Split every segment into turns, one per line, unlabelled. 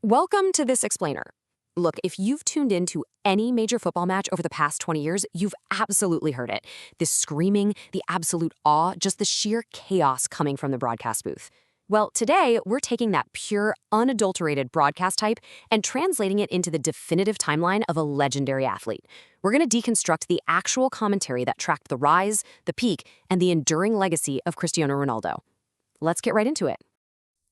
Welcome to This Explainer. Look, if you've tuned into any major football match over the past 20 years, you've absolutely heard it. The screaming, the absolute awe, just the sheer chaos coming from the broadcast booth. Well, today, we're taking that pure, unadulterated broadcast type and translating it into the definitive timeline of a legendary athlete. We're going to deconstruct the actual commentary that tracked the rise, the peak, and the enduring legacy of Cristiano Ronaldo. Let's get right into it.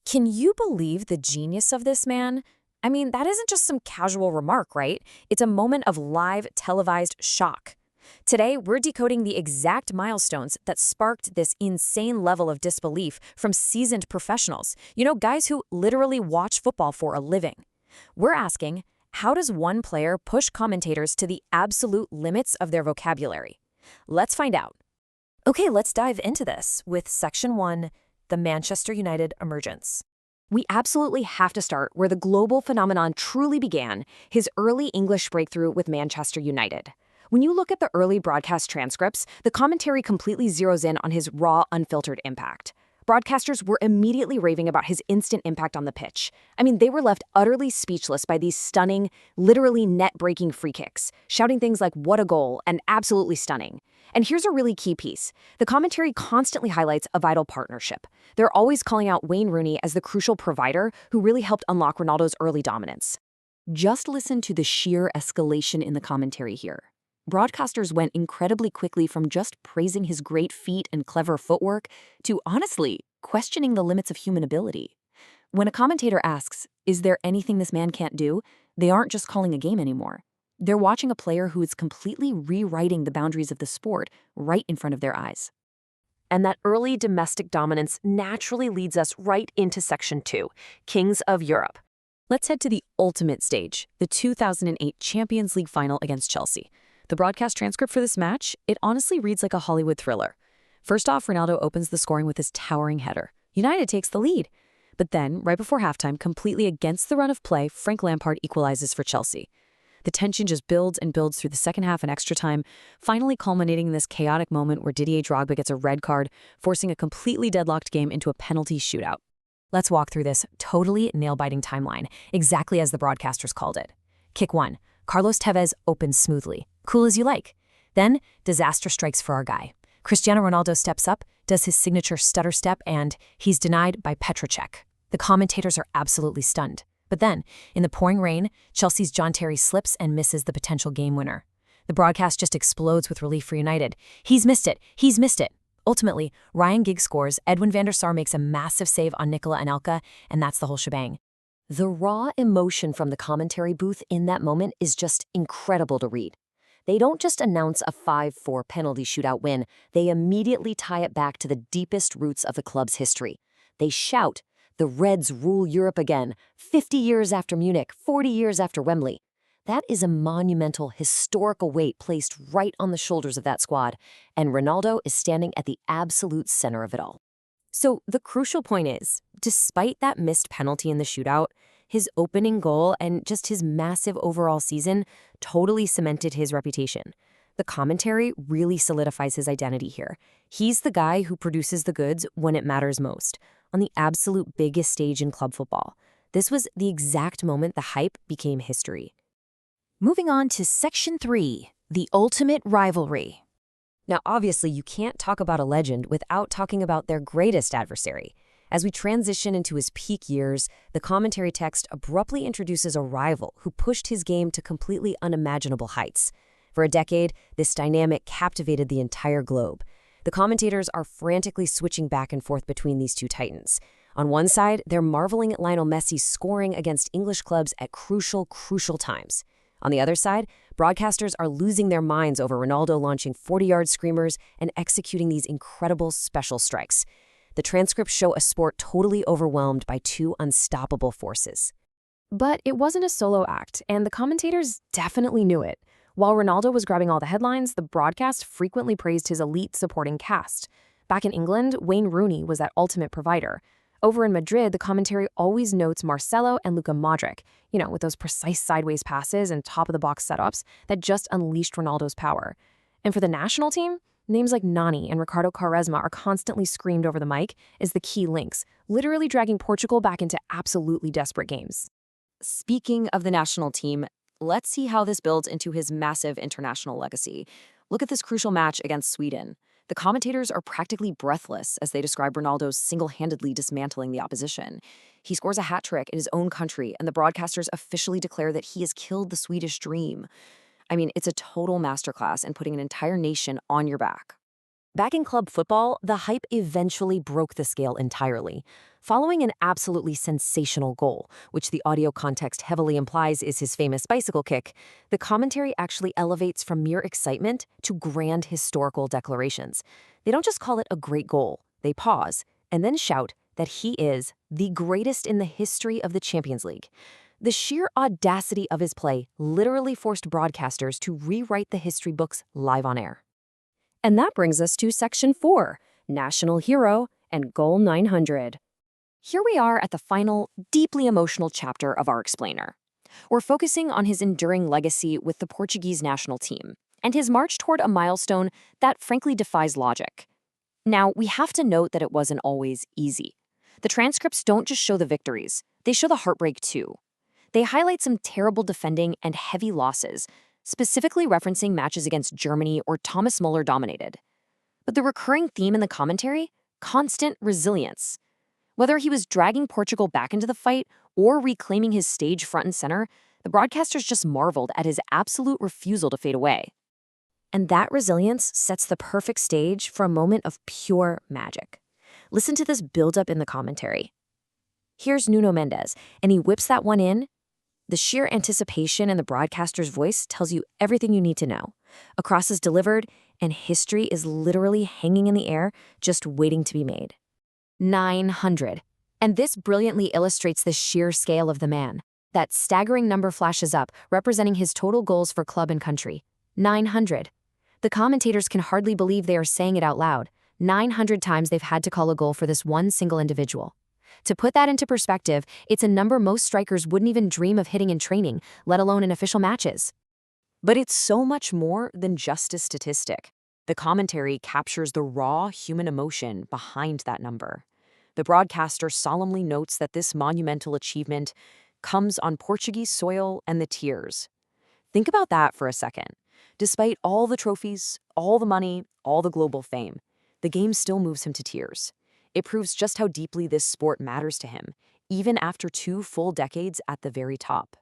Can you believe the genius of this man? I mean, that isn't just some casual remark, right? It's a moment of live, televised shock. Today, we're decoding the exact milestones that sparked this insane level of disbelief from seasoned professionals. Guys who literally watch football for a living. We're asking, how does one player push commentators to the absolute limits of their vocabulary? Let's find out. Okay, let's dive into this with Section 1, the Manchester United emergence.
We absolutely have to start where the global phenomenon truly began, his early English breakthrough with Manchester United. When you look at the early broadcast transcripts, the commentary completely zeroes in on his raw, unfiltered impact. Broadcasters were immediately raving about his instant impact on the pitch. I mean, they were left utterly speechless by these stunning, literally net-breaking free kicks, shouting things like, "What a goal," and "absolutely stunning." And here's a really key piece. The commentary constantly highlights a vital partnership. They're always calling out Wayne Rooney as the crucial provider who really helped unlock Ronaldo's early dominance. Just listen to the sheer escalation in the commentary here. Broadcasters went incredibly quickly from just praising his great feet and clever footwork to, honestly, questioning the limits of human ability. When a commentator asks, "Is there anything this man can't do?" they aren't just calling a game anymore. They're watching a player who is completely rewriting the boundaries of the sport right in front of their eyes. And that early domestic dominance naturally leads us right into Section 2, Kings of Europe. Let's head to the ultimate stage, the 2008 Champions League final against Chelsea. The broadcast transcript for this match, it honestly reads like a Hollywood thriller. First off, Ronaldo opens the scoring with his towering header. United takes the lead. But then, right before halftime, completely against the run of play, Frank Lampard equalizes for Chelsea. The tension just builds and builds through the second half and extra time, finally culminating in this chaotic moment where Didier Drogba gets a red card, forcing a completely deadlocked game into a penalty shootout. Let's walk through this totally nail-biting timeline, exactly as the broadcasters called it. Kick 1. Carlos Tevez opens smoothly. Cool as you like. Then, disaster strikes for our guy. Cristiano Ronaldo steps up, does his signature stutter step, and he's denied by Petrocek. The commentators are absolutely stunned. But then, in the pouring rain, Chelsea's John Terry slips and misses the potential game winner. The broadcast just explodes with relief for United. He's missed it. He's missed it. Ultimately, Ryan Giggs scores, Edwin van der Sar makes a massive save on Nicola Anelka, and that's the whole shebang. The raw emotion from the commentary booth in that moment is just incredible to read. They don't just announce a 5-4 penalty shootout win, they immediately tie it back to the deepest roots of the club's history. They shout, "The Reds rule Europe again, 50 years after Munich, 40 years after Wembley." That is a monumental, historical weight placed right on the shoulders of that squad, and Ronaldo is standing at the absolute center of it all. So the crucial point is, despite that missed penalty in the shootout, his opening goal and just his massive overall season totally cemented his reputation. The commentary really solidifies his identity here. He's the guy who produces the goods when it matters most, on the absolute biggest stage in club football. This was the exact moment the hype became history. Moving on to Section 3, the ultimate rivalry. Now, obviously, you can't talk about a legend without talking about their greatest adversary. As we transition into his peak years, the commentary text abruptly introduces a rival who pushed his game to completely unimaginable heights. For a decade, this dynamic captivated the entire globe. The commentators are frantically switching back and forth between these two titans. On one side, they're marveling at Lionel Messi scoring against English clubs at crucial times. On the other side, broadcasters are losing their minds over Ronaldo launching 40-yard screamers and executing these incredible special strikes. The transcripts show a sport totally overwhelmed by two unstoppable forces. But it wasn't a solo act, and the commentators definitely knew it. While Ronaldo was grabbing all the headlines, the broadcast frequently praised his elite supporting cast. Back in England, Wayne Rooney was that ultimate provider. Over in Madrid, the commentary always notes Marcelo and Luka Modric, with those precise sideways passes and top-of-the-box setups that just unleashed Ronaldo's power. And for the national team, names like Nani and Ricardo Quaresma are constantly screamed over the mic as the key links, literally dragging Portugal back into absolutely desperate games. Speaking of the national team, let's see how this builds into his massive international legacy. Look at this crucial match against Sweden. The commentators are practically breathless as they describe Ronaldo's single-handedly dismantling the opposition. He scores a hat trick in his own country, and the broadcasters officially declare that he has killed the Swedish dream. I mean, it's a total masterclass in putting an entire nation on your back. Back in club football, the hype eventually broke the scale entirely. Following an absolutely sensational goal, which the audio context heavily implies is his famous bicycle kick, the commentary actually elevates from mere excitement to grand historical declarations. They don't just call it a great goal, they pause and then shout that he is the greatest in the history of the Champions League. The sheer audacity of his play literally forced broadcasters to rewrite the history books live on air. And that brings us to Section 4, National Hero and Goal 900. Here we are at the final, deeply emotional chapter of our explainer. We're focusing on his enduring legacy with the Portuguese national team and his march toward a milestone that frankly defies logic. Now, we have to note that it wasn't always easy. The transcripts don't just show the victories, they show the heartbreak too. They highlight some terrible defending and heavy losses, specifically referencing matches against Germany or Thomas Muller dominated. But the recurring theme in the commentary? Constant resilience. Whether he was dragging Portugal back into the fight or reclaiming his stage front and center, the broadcasters just marveled at his absolute refusal to fade away. And that resilience sets the perfect stage for a moment of pure magic. Listen to this buildup in the commentary. Here's Nuno Mendes, and he whips that one in. The sheer anticipation in the broadcaster's voice tells you everything you need to know. A cross is delivered, and history is literally hanging in the air, just waiting to be made. 900. And this brilliantly illustrates the sheer scale of the man. That staggering number flashes up, representing his total goals for club and country. 900. The commentators can hardly believe they are saying it out loud. 900 times they've had to call a goal for this one single individual. To put that into perspective, it's a number most strikers wouldn't even dream of hitting in training, let alone in official matches. But it's so much more than just a statistic. The commentary captures the raw human emotion behind that number. The broadcaster solemnly notes that this monumental achievement comes on Portuguese soil and the tears. Think about that for a second. Despite all the trophies, all the money, all the global fame, the game still moves him to tears. It proves just how deeply this sport matters to him, even after 2 full decades at the very top.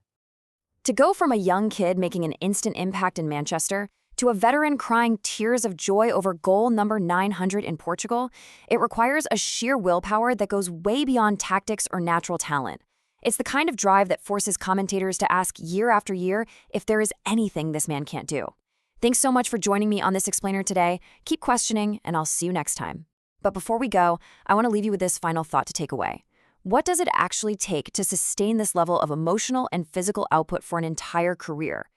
To go from a young kid making an instant impact in Manchester to a veteran crying tears of joy over goal number 900 in Portugal, it requires a sheer willpower that goes way beyond tactics or natural talent. It's the kind of drive that forces commentators to ask year after year if there is anything this man can't do. Thanks so much for joining me on this explainer today. Keep questioning, and I'll see you next time. But before we go, I want to leave you with this final thought to take away. What does it actually take to sustain this level of emotional and physical output for an entire career?